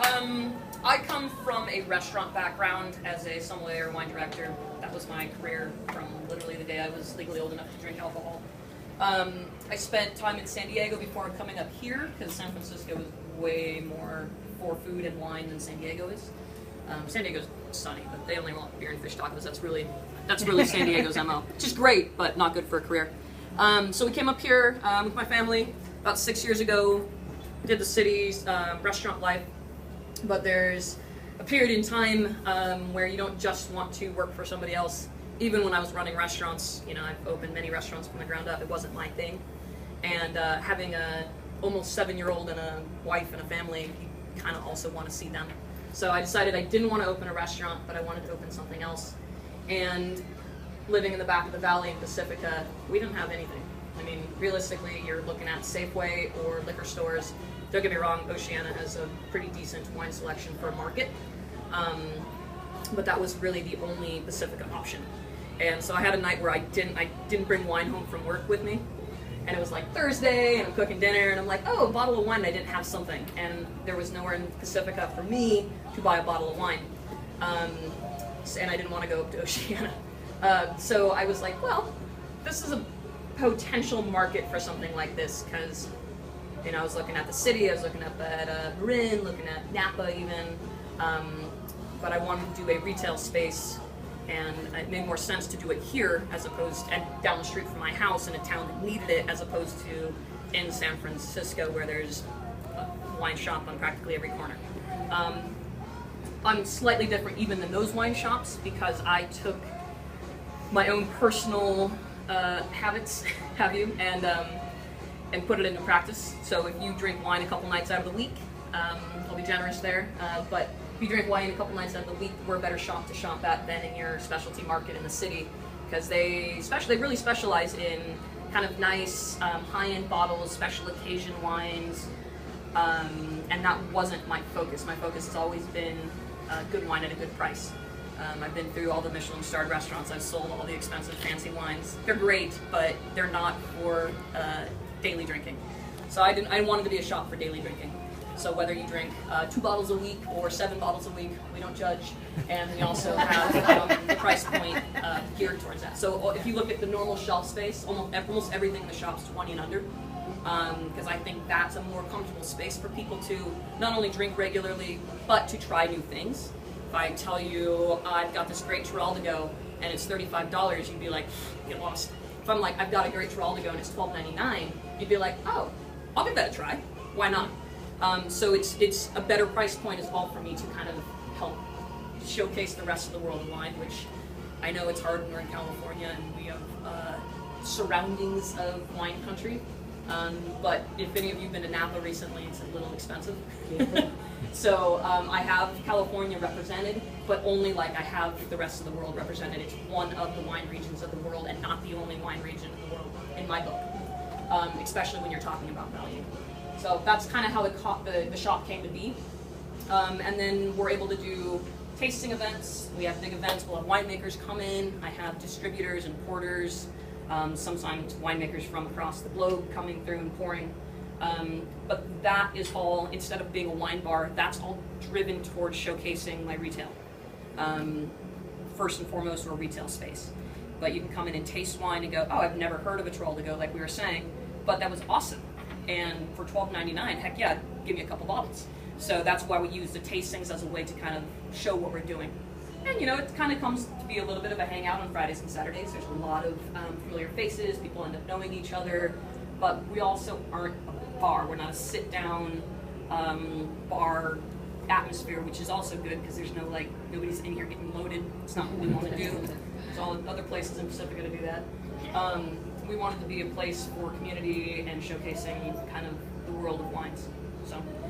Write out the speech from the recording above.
I come from a restaurant background as a sommelier wine director. That was my career from literally the day I was legally old enough to drink alcohol. I spent time in San Diego before coming up here because San Francisco is way more for food and wine than San Diego is. San Diego's sunny, but they only want beer and fish tacos. That's really San Diego's MO. Which is great, but not good for a career. So we came up here with my family about 6 years ago, did the city's restaurant life, but there's a period in time where you don't just want to work for somebody else. Even when I was running restaurants, you know, I've opened many restaurants from the ground up, it wasn't my thing. And having a almost 7-year-old and a wife and a family, you kind of also want to see them. So I decided I didn't want to open a restaurant, but I wanted to open something else. And living in the back of the valley in Pacifica, we didn't have anything. I mean, realistically, you're looking at Safeway or liquor stores. Don't get me wrong, Oceana has a pretty decent wine selection for a market. But that was really the only Pacifica option. And so I had a night where I didn't bring wine home from work with me. And it was like Thursday, and I'm cooking dinner, and I'm like, oh, a bottle of wine, and I didn't have something. And there was nowhere in Pacifica for me to buy a bottle of wine. And I didn't want to go up to Oceana. So I was like, well, this is a potential market for something like this, because, you know, I was looking at the city, I was looking up at Marin, looking at Napa even, but I wanted to do a retail space, and it made more sense to do it here as opposed to down the street from my house in a town that needed it, as opposed to in San Francisco where there's a wine shop on practically every corner. I'm slightly different even than those wine shops because I took my own personal habits, and put it into practice. So if you drink wine a couple nights out of the week, I'll be generous there, but if you drink wine a couple nights out of the week, we're a better shop to shop at than in your specialty market in the city, because they really specialize in kind of nice high-end bottles, special occasion wines, and that wasn't my focus. My focus has always been good wine at a good price. I've been through all the Michelin-starred restaurants. I've sold all the expensive fancy wines. They're great, but they're not for daily drinking. So I wanted to be a shop for daily drinking. So whether you drink 2 bottles a week or 7 bottles a week, we don't judge. And we also have the price point geared towards that. So if you look at the normal shelf space, almost everything in the shop's 20 and under. Because I think that's a more comfortable space for people to not only drink regularly, but to try new things. If I tell you I've got this great Giraldago and it's $35, you'd be like, get lost. If I'm like, I've got a great Giraldago and it's $12.99, you'd be like, oh, I'll give that a try. Why not? So it's a better price point as well for me to kind of help showcase the rest of the world of wine, which I know it's hard when we're in California and we have surroundings of wine country. But if any of you have been to Napa recently, it's a little expensive. So I have California represented, but only like I have the rest of the world represented. It's one of the wine regions of the world and not the only wine region in the world, in my book, especially when you're talking about value. So that's kind of how the shop came to be. And then we're able to do tasting events. We have big events. We'll have winemakers come in. I have distributors and porters, sometimes winemakers from across the globe coming through and pouring. But that is all, instead of being a wine bar, that's all driven towards showcasing my retail. First and foremost, we're a retail space. But you can come in and taste wine and go, oh, I've never heard of a Giraldago, like we were saying, but that was awesome. And for $12.99, heck yeah, give me a couple bottles. So that's why we use the tastings as a way to kind of show what we're doing. And you know, it kind of comes to be a little bit of a hangout on Fridays and Saturdays. There's a lot of familiar faces, people end up knowing each other, but we also aren't a bar. We're not a sit-down bar atmosphere, which is also good because there's no, like, nobody's in here getting loaded. It's not what we want to do. There's all other places in Pacifica to do that. We wanted to be a place for community and showcasing kind of the world of wines. So